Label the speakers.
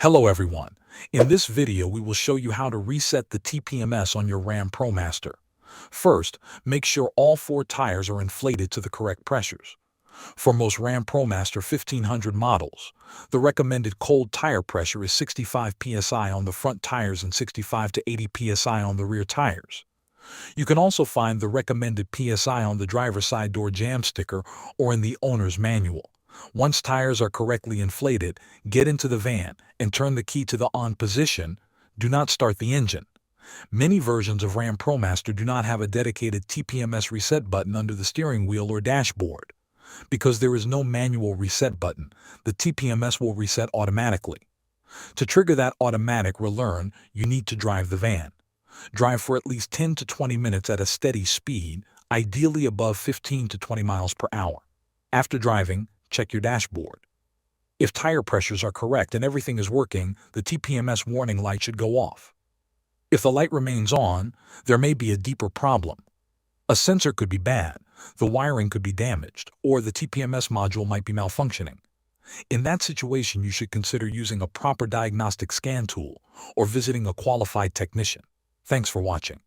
Speaker 1: Hello everyone. In this video we will show you how to reset the TPMS on your Ram ProMaster. First, make sure all 4 tires are inflated to the correct pressures. For most Ram ProMaster 1500 models, the recommended cold tire pressure is 65 psi on the front tires and 65 to 80 psi on the rear tires. You can also find the recommended psi on the driver's side door jam sticker or in the owner's manual. Once tires are correctly inflated, get into the van and turn the key to the on position. Do not start the engine. Many versions of Ram ProMaster do not have a dedicated TPMS reset button under the steering wheel or dashboard. Because there is no manual reset button, the TPMS will reset automatically. To trigger that automatic relearn, you need to drive the van. Drive for at least 10 to 20 minutes at a steady speed, ideally above 15 to 20 miles per hour. After driving, check your dashboard. If tire pressures are correct and everything is working, the TPMS warning light should go off. If the light remains on, there may be a deeper problem. A sensor could be bad, the wiring could be damaged, or the TPMS module might be malfunctioning. In that situation, you should consider using a proper diagnostic scan tool or visiting a qualified technician. Thanks for watching.